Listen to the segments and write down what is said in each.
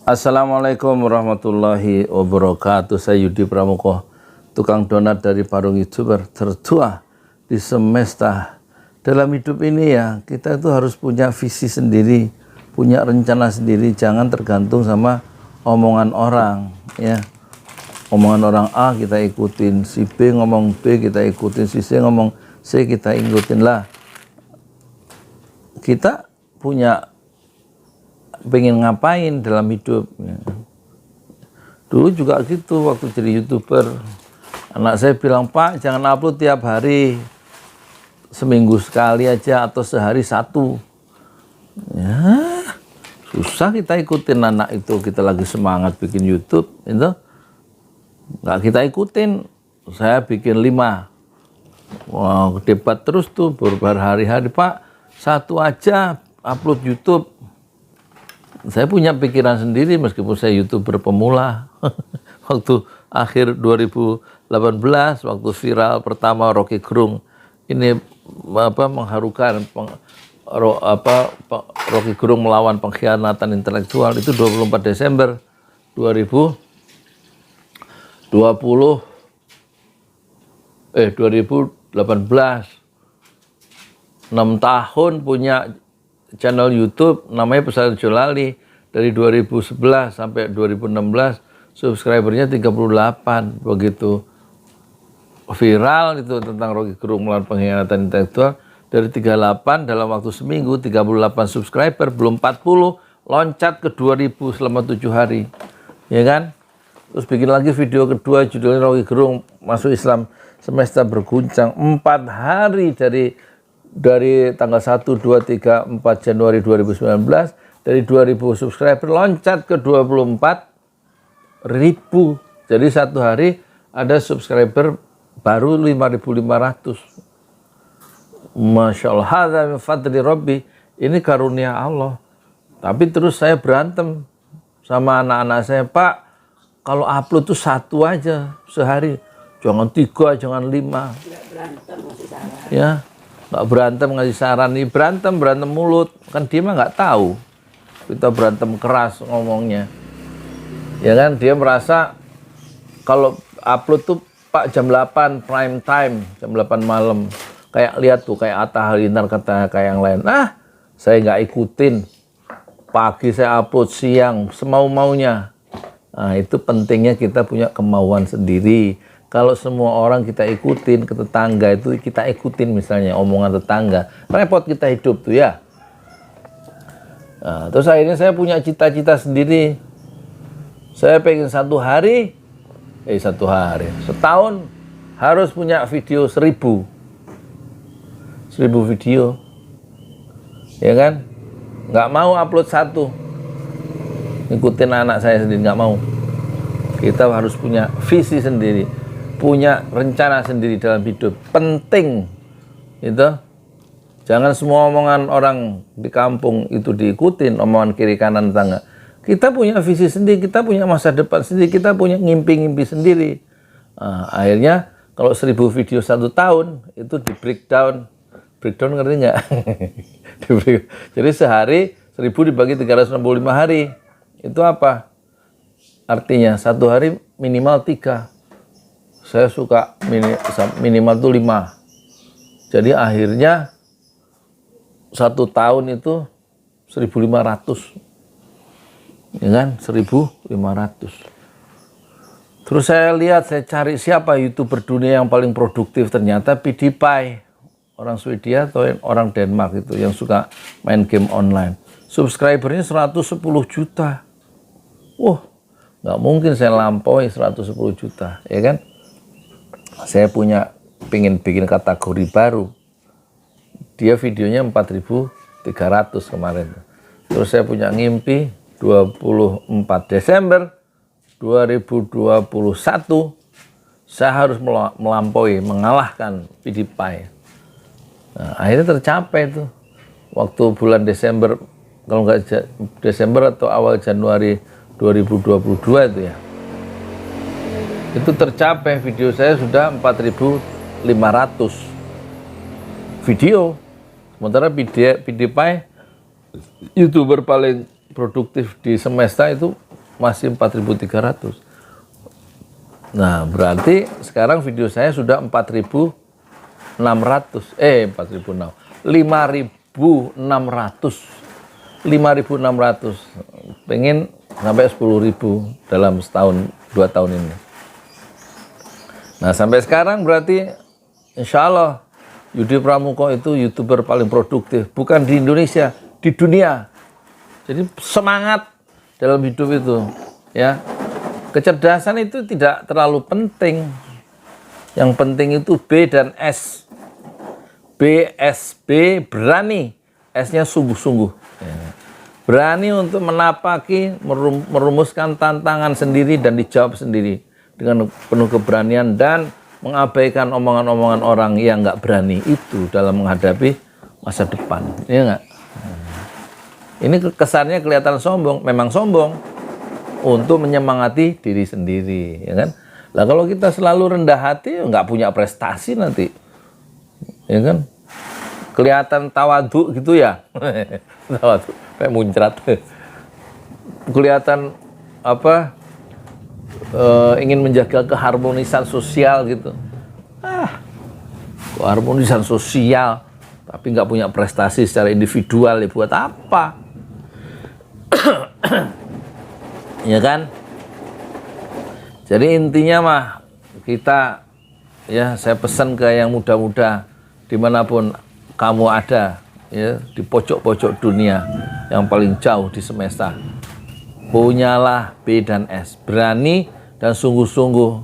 Assalamualaikum warahmatullahi wabarakatuh. Saya Yudi Pramuko, tukang donat dari Parung YouTuber tertua di semesta. Dalam hidup ini ya, kita itu harus punya visi sendiri, punya rencana sendiri, jangan tergantung sama omongan orang ya. Omongan orang A kita ikutin, si B ngomong B kita ikutin, si C ngomong C kita ikutin lah. Kita punya pengen ngapain dalam hidup ya. Dulu juga gitu waktu jadi YouTuber, anak saya bilang, "Pak, jangan upload tiap hari, seminggu sekali aja atau sehari satu." Ya susah kita ikutin anak itu, kita lagi semangat bikin YouTube itu nggak kita ikutin. Saya bikin 5, wah debat terus tuh berhari-hari, "Pak, satu aja upload YouTube." Saya punya pikiran sendiri meskipun saya YouTuber pemula. Waktu akhir 2018, waktu viral pertama Rocky Gerung ini mengharukan Rocky Gerung melawan pengkhianatan intelektual, itu 24 Desember 2018. 6 tahun punya channel YouTube namanya Pesantren Jolali. Dari 2011 sampai 2016 subscribernya 38. Begitu viral itu tentang Rocky Gerung melawan pengkhianatan intelektual, dari 38 dalam waktu seminggu 38 subscriber, belum 40 loncat ke 2000 selama 7 hari ya kan. Terus bikin lagi video kedua judulnya Rocky Gerung masuk Islam semesta berguncang, 4 hari dari tanggal 1, 2, 3, 4 Januari 2019, dari 2000 subscriber loncat ke 24.000. Jadi satu hari ada subscriber baru 5.500. Masya Allah, hadza min fadli Rabbi, ini karunia Allah. Tapi terus saya berantem sama anak-anak saya, "Pak, kalau upload tuh satu aja sehari, jangan 3, jangan 5. Ya, nggak berantem ngasih saran nih, berantem mulut kan, dia mah nggak tahu kita berantem keras ngomongnya ya kan. Dia merasa kalau upload tuh, "Pak, jam 8 prime time, jam 8 malam." Kayak lihat tuh, kayak Atta Halilintar kata kayak yang lain. Saya nggak ikutin, pagi saya upload, siang semau-maunya. Nah, itu pentingnya kita punya kemauan sendiri. Kalau semua orang kita ikutin, ke tetangga itu kita ikutin misalnya omongan tetangga, repot kita hidup tuh ya. Nah, terus akhirnya saya punya cita-cita sendiri. Saya pengen setahun harus punya video 1000 video ya kan. Nggak mau upload satu, ngikutin anak saya sendiri, nggak mau. Kita harus punya visi sendiri, punya rencana sendiri dalam hidup, penting itu. Jangan semua omongan orang di kampung itu diikutin, omongan kiri kanan tangga. Kita punya visi sendiri, kita punya masa depan sendiri, kita punya ngimpi-ngimpi sendiri. Nah, akhirnya kalau 1000 video 1 tahun itu di breakdown ngerti nggak? Jadi sehari 1000 dibagi 365 hari, itu apa? Artinya satu hari minimal 3. Saya suka minimal tuh 5. Jadi akhirnya 1 tahun itu 1.500 ya kan, 1.500. Terus saya lihat, saya cari siapa YouTuber dunia yang paling produktif, ternyata PewDiePie, orang Swedia atau orang Denmark itu yang suka main game online. Subscribernya 110 juta. Wah, nggak mungkin saya lampaui 110 juta ya kan. Saya pengen bikin kategori baru. Dia videonya 4.300 kemarin. Terus saya punya ngimpi 24 Desember 2021 saya harus melampaui, mengalahkan PewDiePie. Nah, akhirnya tercapai tuh. Waktu bulan Desember, kalau nggak Desember atau awal Januari 2022 itu ya. Itu tercapai, video saya sudah 4.500 video. Sementara PewDiePie YouTuber paling produktif di semesta itu masih 4.300. Nah, berarti sekarang video saya sudah 4.600. 5.600. Pengen sampai 10.000 dalam setahun 2 tahun ini. Nah, sampai sekarang berarti insya Allah Yudi Pramuko itu YouTuber paling produktif, bukan di Indonesia, di dunia. Jadi semangat dalam hidup itu, ya. Kecerdasan itu tidak terlalu penting. Yang penting itu B dan S. BSB, berani. S-nya sungguh-sungguh. Berani untuk menapaki, merumuskan tantangan sendiri dan dijawab sendiri dengan penuh keberanian dan mengabaikan omongan-omongan orang yang nggak berani itu dalam menghadapi masa depan. Iya nggak? Ini kesannya kelihatan sombong, memang sombong untuk menyemangati diri sendiri, ya kan? Lah kalau kita selalu rendah hati, nggak punya prestasi nanti, ya kan? Kelihatan tawadu gitu ya, tawadu kayak muncrat. Kelihatan apa? Ingin menjaga keharmonisan sosial gitu. Keharmonisan sosial, tapi nggak punya prestasi secara individual, ya buat apa? Ya kan? Jadi intinya mah kita, ya saya pesan ke yang muda-muda dimanapun kamu ada, ya di pojok-pojok dunia yang paling jauh di semesta, punyalah B dan S, berani dan sungguh-sungguh,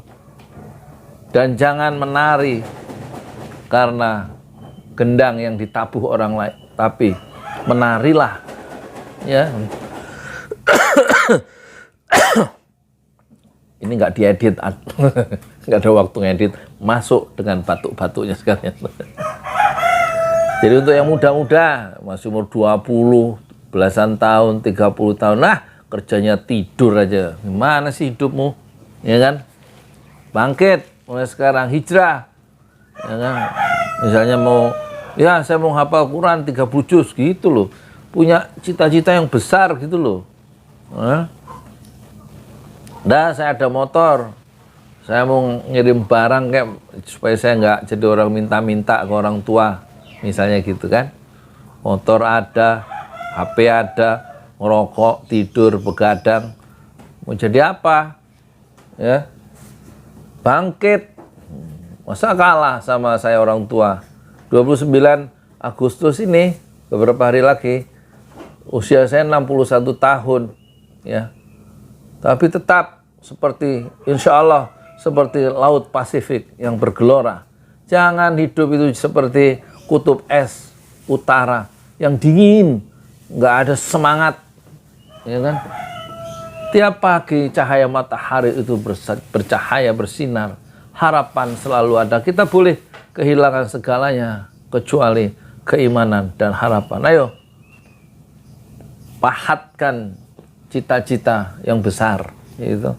dan jangan menari karena gendang yang ditabuh orang lain, tapi menarilah, ya. Ini nggak diedit, nggak ada waktu ngedit, masuk dengan batuk-batuknya sekalian. Jadi untuk yang muda-muda, masih umur 20, belasan tahun, 30 tahun, nah kerjanya tidur aja. Gimana sih hidupmu? Ya kan? Bangkit, mulai sekarang hijrah. Ya kan? Misalnya mau, ya saya mau hafal Quran 30 juz gitu loh. Punya cita-cita yang besar gitu loh. Nah, saya ada motor, saya mau ngirim barang kayak supaya saya nggak jadi orang minta-minta ke orang tua, misalnya gitu kan. Motor ada, HP ada, ngerokok, tidur, begadang. Mau jadi apa? Ya, bangkit. Masa kalah sama saya orang tua? 29 Agustus ini, beberapa hari lagi, usia saya 61 tahun, ya. Tapi tetap seperti, insya Allah, seperti Laut Pasifik yang bergelora. Jangan hidup itu seperti kutub es utara yang dingin, nggak ada semangat, ya kan? Tiap pagi cahaya matahari itu bercahaya, bersinar, harapan selalu ada. Kita boleh kehilangan segalanya kecuali keimanan dan harapan. Ayo, pahatkan cita-cita yang besar, gitu.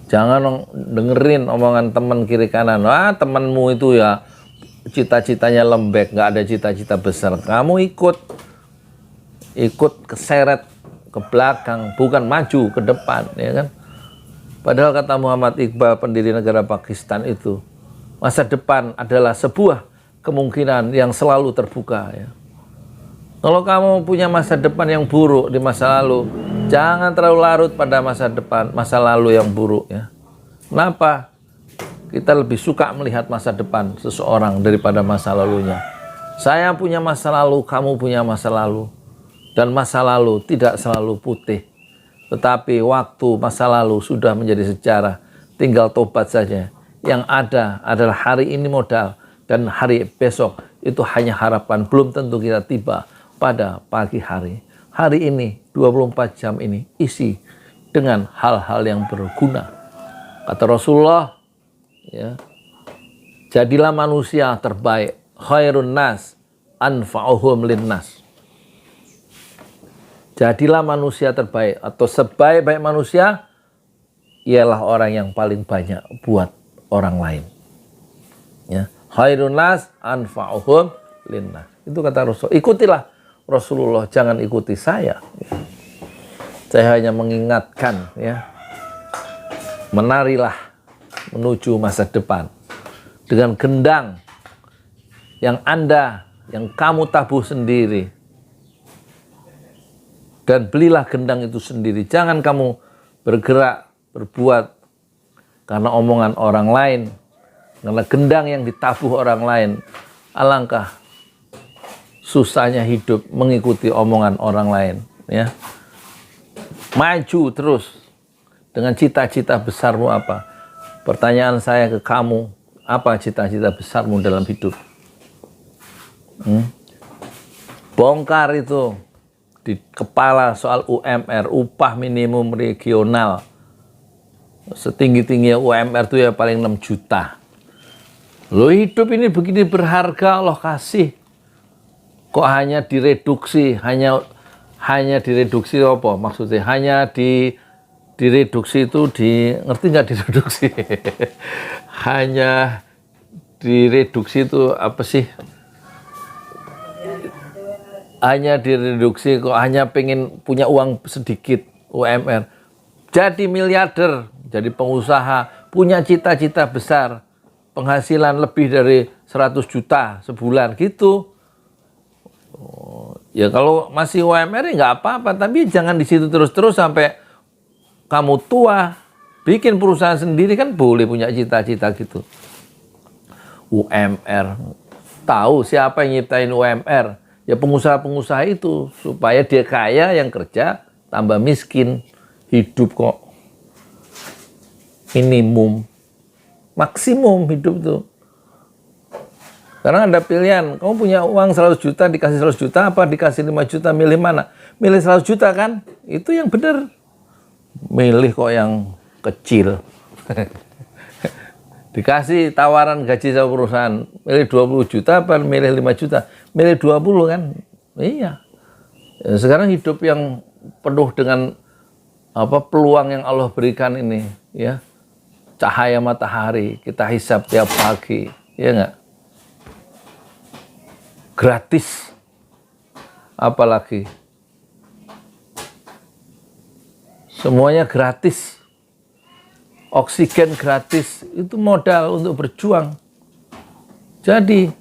Jangan dengerin omongan teman kiri kanan. Wah, temanmu itu ya cita-citanya lembek, nggak ada cita-cita besar. Kamu ikut keseret ke belakang, bukan maju ke depan, ya kan? Padahal kata Muhammad Iqbal, pendiri negara Pakistan itu, masa depan adalah sebuah kemungkinan yang selalu terbuka, ya. Kalau kamu punya masa depan yang buruk di masa lalu, jangan terlalu larut pada masa lalu yang buruk, ya. Kenapa? Kita lebih suka melihat masa depan seseorang daripada masa lalunya. Saya punya masa lalu, kamu punya masa lalu. Dan masa lalu tidak selalu putih. Tetapi waktu masa lalu sudah menjadi sejarah. Tinggal tobat saja. Yang ada adalah hari ini modal. Dan hari besok itu hanya harapan. Belum tentu kita tiba pada pagi hari. Hari ini, 24 jam ini, isi dengan hal-hal yang berguna. Kata Rasulullah, ya, jadilah manusia terbaik. Khairun nas anfa'uhum linnas. Jadilah manusia terbaik atau sebaik-baik manusia ialah orang yang paling banyak buat orang lain. Ya, khairun nas anfa'uhum linnas. Itu kata Rasul. Ikutilah Rasulullah, jangan ikuti saya. Saya hanya mengingatkan, ya, menarilah menuju masa depan dengan gendang yang kamu tabuh sendiri. Dan belilah gendang itu sendiri. Jangan kamu bergerak, berbuat karena omongan orang lain. Karena gendang yang ditabuh orang lain. Alangkah susahnya hidup mengikuti omongan orang lain. Ya. Maju terus dengan cita-cita besarmu apa? Pertanyaan saya ke kamu, apa cita-cita besarmu dalam hidup? Bongkar itu di kepala soal UMR, upah minimum regional. Setinggi-tingginya UMR itu ya paling 6 juta. Loh, hidup ini begini berharga Allah kasih. Kok hanya direduksi, hanya direduksi apa maksudnya? Hanya direduksi itu ngerti nggak direduksi? Hanya direduksi itu apa sih? Hanya direduksi kok hanya pengen punya uang sedikit UMR. Jadi miliarder, jadi pengusaha, punya cita-cita besar, penghasilan lebih dari 100 juta sebulan gitu. Ya kalau masih UMR ya nggak apa-apa, tapi jangan di situ terus-terus sampai kamu tua. Bikin perusahaan sendiri kan boleh punya cita-cita gitu. UMR, tahu siapa yang nyiptain UMR? Ya pengusaha-pengusaha itu, supaya dia kaya, yang kerja tambah miskin. Hidup kok minimum, maksimum hidup tuh. Karena ada pilihan, kamu punya uang 100 juta, dikasih 100 juta apa dikasih 5 juta, milih mana? Milih 100 juta kan? Itu yang benar. Milih kok yang kecil. Dikasih tawaran gaji sama perusahaan, milih 20 juta apa milih 5 juta? Milih 20 kan? Iya. Sekarang hidup yang penuh dengan peluang yang Allah berikan ini, ya. Cahaya matahari, kita hisap tiap pagi, ya enggak? Gratis. Apalagi semuanya gratis. Oksigen gratis, itu modal untuk berjuang. Jadi,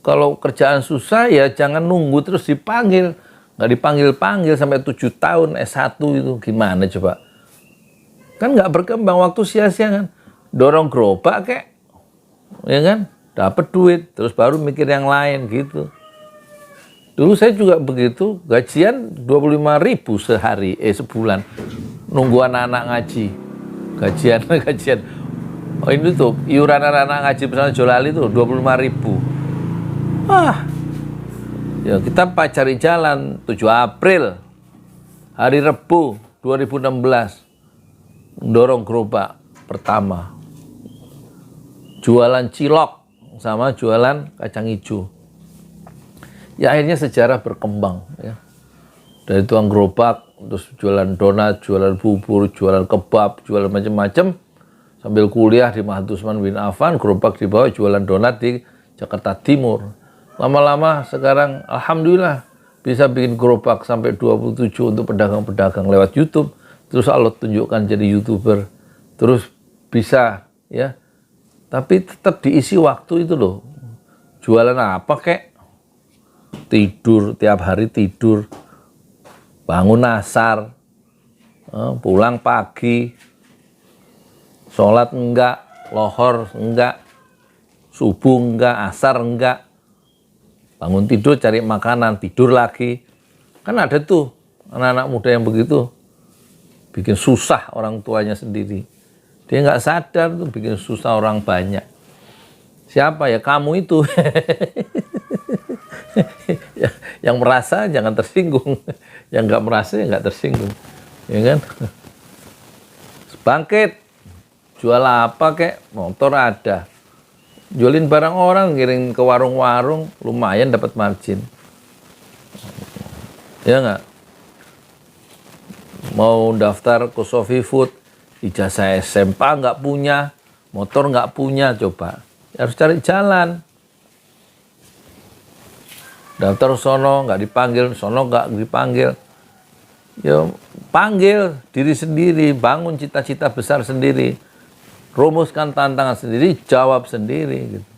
kalau kerjaan susah ya jangan nunggu terus dipanggil. Nggak dipanggil-panggil sampai 7 tahun S1 itu gimana coba? Kan nggak berkembang, waktu sia-sia kan. Dorong gerobak kek, ya kan? Dapat duit, terus baru mikir yang lain gitu. Dulu saya juga begitu, gajian 25.000 sehari, sebulan. Nunggu anak-anak ngaji. Gajian. Oh ini tuh, iuran anak-anak ngaji bersama Jolali tuh 25.000. Wah, ya kita cari jalan. 7 April, hari Rebu 2016, dorong gerobak pertama. Jualan cilok sama jualan kacang hijau. Ya akhirnya sejarah berkembang, ya. Dari tukang gerobak, terus jualan donat, jualan bubur, jualan kebab, jualan macam-macam. Sambil kuliah di Mahathir Usman bin Affan, gerobak di bawah, jualan donat di Jakarta Timur. Lama-lama sekarang alhamdulillah bisa bikin gerobak sampai 27 untuk pedagang-pedagang lewat YouTube. Terus Allah tunjukkan jadi YouTuber. Terus bisa, ya. Tapi tetap diisi waktu itu loh. Jualan apa kek? Tidur, tiap hari tidur. Bangun asar, pulang pagi, sholat enggak, lohor enggak, subuh enggak, asar enggak. Bangun tidur cari makanan, tidur lagi. Kan ada tuh anak-anak muda yang begitu. Bikin susah orang tuanya sendiri. Dia nggak sadar tuh bikin susah orang banyak. Siapa ya? Kamu itu. Yang merasa jangan tersinggung. Yang nggak merasa ya nggak tersinggung. Ya kan? Bangkit. Jual apa kek? Motor ada. Jualin barang orang, kirim ke warung-warung, lumayan dapat margin. Ya nggak? Mau daftar ke Sofi Food, ijazah SMP nggak punya, motor nggak punya, coba. Harus cari jalan. Daftar sono nggak dipanggil, sono nggak dipanggil. Ya panggil diri sendiri, bangun cita-cita besar sendiri, rumuskan tantangan sendiri, jawab sendiri gitu.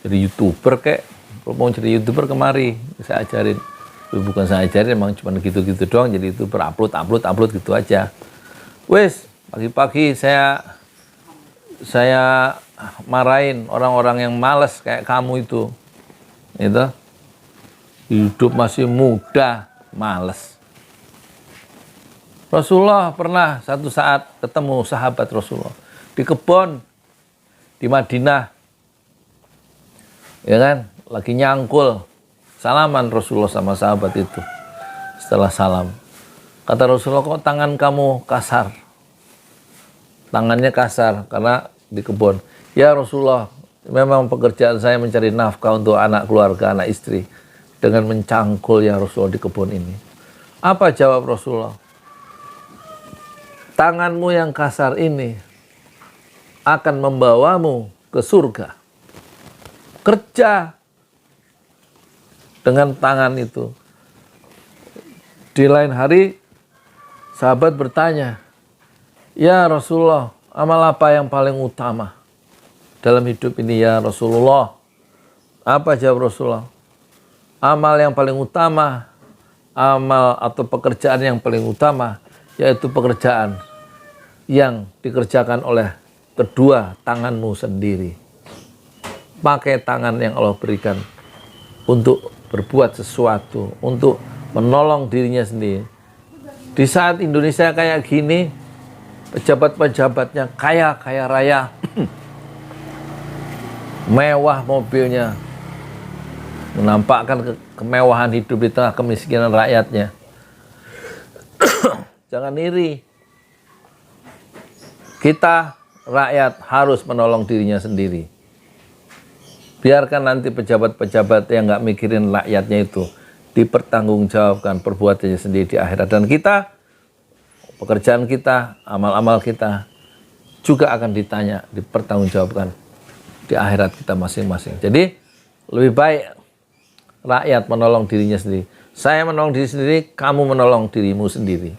Jadi YouTuber kayak, kalau mau jadi YouTuber kemari, saya ajarin. Bukan saya ajarin, emang cuma gitu-gitu doang, jadi YouTuber upload gitu aja. Wes, pagi-pagi saya marahin orang-orang yang malas kayak kamu itu. Itu hidup masih muda, malas. Rasulullah pernah satu saat ketemu sahabat Rasulullah di kebun di Madinah, ya kan, lagi nyangkul, salaman Rasulullah sama sahabat itu. Setelah salam, kata Rasulullah, kok tangan kamu kasar? Tangannya kasar karena di kebun. Ya Rasulullah, memang pekerjaan saya mencari nafkah untuk anak keluarga, anak istri, dengan mencangkul ya Rasulullah di kebun ini. Apa jawab Rasulullah? Tanganmu yang kasar ini akan membawamu ke surga. Kerja dengan tangan itu. Di lain hari, sahabat bertanya, ya Rasulullah, amal apa yang paling utama dalam hidup ini ya Rasulullah? Apa jawab Rasulullah? Amal yang paling utama, amal atau pekerjaan yang paling utama, yaitu pekerjaan yang dikerjakan oleh kedua tanganmu sendiri. Pakai tangan yang Allah berikan untuk berbuat sesuatu, untuk menolong dirinya sendiri. Di saat Indonesia kayak gini, pejabat-pejabatnya kaya raya, mewah mobilnya, menampakkan kemewahan hidup di tengah kemiskinan rakyatnya. Jangan iri. Kita rakyat harus menolong dirinya sendiri. Biarkan nanti pejabat-pejabat yang nggak mikirin rakyatnya itu dipertanggungjawabkan perbuatannya sendiri di akhirat. Dan kita, pekerjaan kita, amal-amal kita juga akan ditanya, dipertanggungjawabkan di akhirat kita masing-masing. Jadi lebih baik rakyat menolong dirinya sendiri. Saya menolong diri sendiri, kamu menolong dirimu sendiri.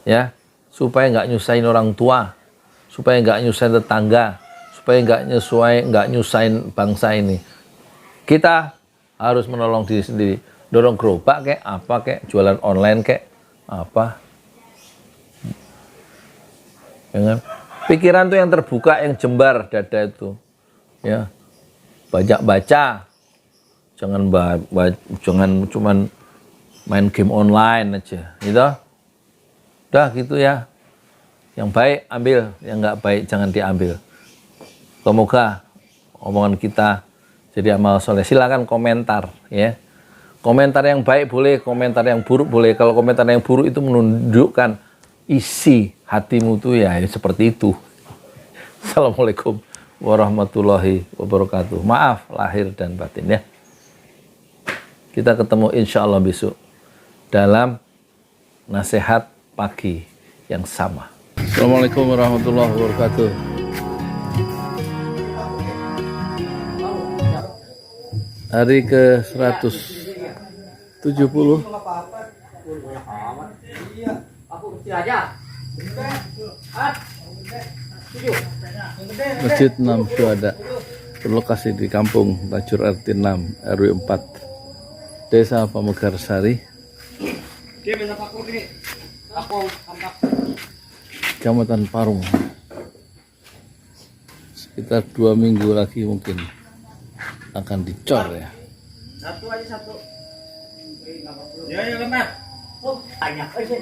Ya, supaya nggak nyusahin orang tua, supaya nggak nyusahin tetangga, supaya nggak nyusahin bangsa ini. Kita harus menolong diri sendiri. Dorong gerobak kayak apa, kayak jualan online kayak apa. Ya, pikiran tuh yang terbuka, yang jembar dada itu. Ya, banyak baca. Jangan cuman main game online aja, gitu. Udah gitu ya. Yang baik ambil, yang nggak baik jangan diambil. Semoga omongan kita jadi amal soleh. Silakan komentar ya. Komentar yang baik boleh, komentar yang buruk boleh. Kalau komentar yang buruk itu menunjukkan isi hatimu tuh ya seperti itu. Assalamualaikum warahmatullahi wabarakatuh. Maaf lahir dan batin ya. Kita ketemu insya Allah besok dalam nasihat pagi yang sama. Assalamualaikum warahmatullahi wabarakatuh. Hari ke 170. Masjid 6 Syuhada berlokasi di Kampung Tajur RT 6 RW 4 Desa Pamekarsari, Kecamatan Parung. Sekitar 2 minggu lagi mungkin akan dicor ya. Satu aja satu. Ya lemat. Oh, banyak aja.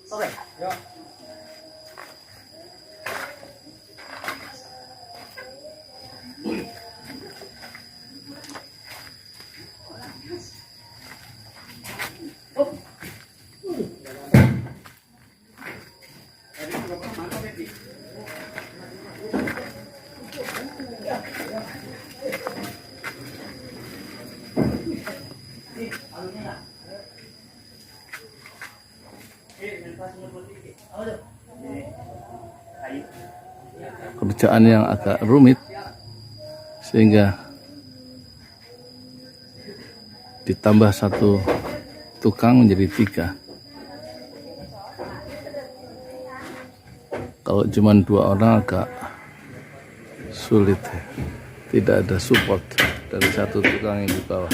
Oke. Yuk. Kerjaan yang agak rumit sehingga ditambah satu tukang menjadi 3. Kalau cuma 2 orang agak sulit, tidak ada support dari satu tukang yang di bawah.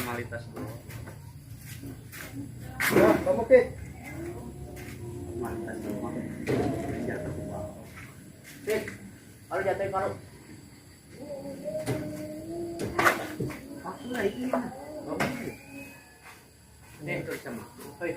Formalitas dulu. Kamu ke? Formalitas dulu. Jatuh ke bawah. Kalau jatuh kalau. Maksudnya ini mah. Nih tuh sama. Hei.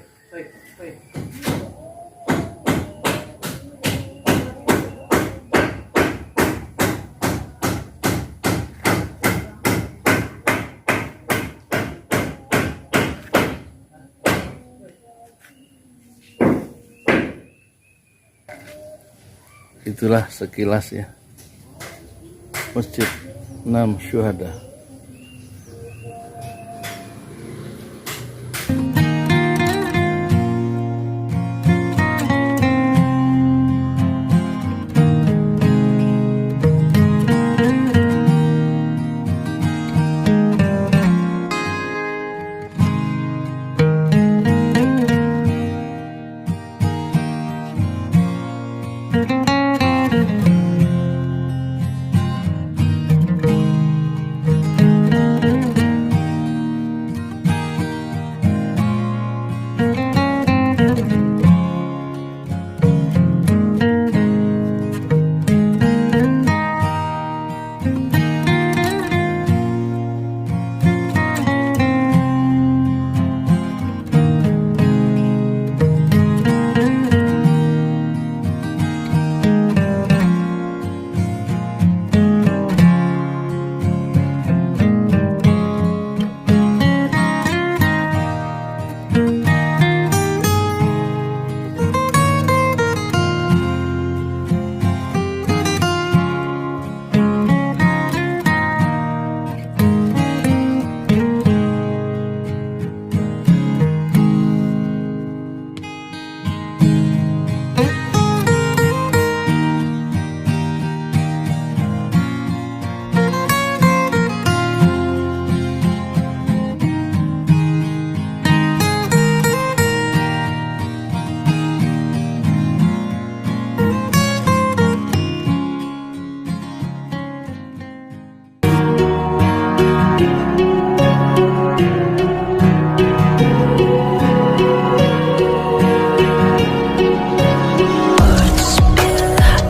Itulah sekilas ya Masjid 6 Syuhada.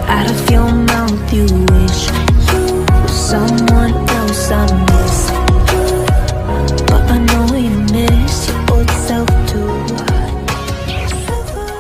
Out of your mouth, you wish you were someone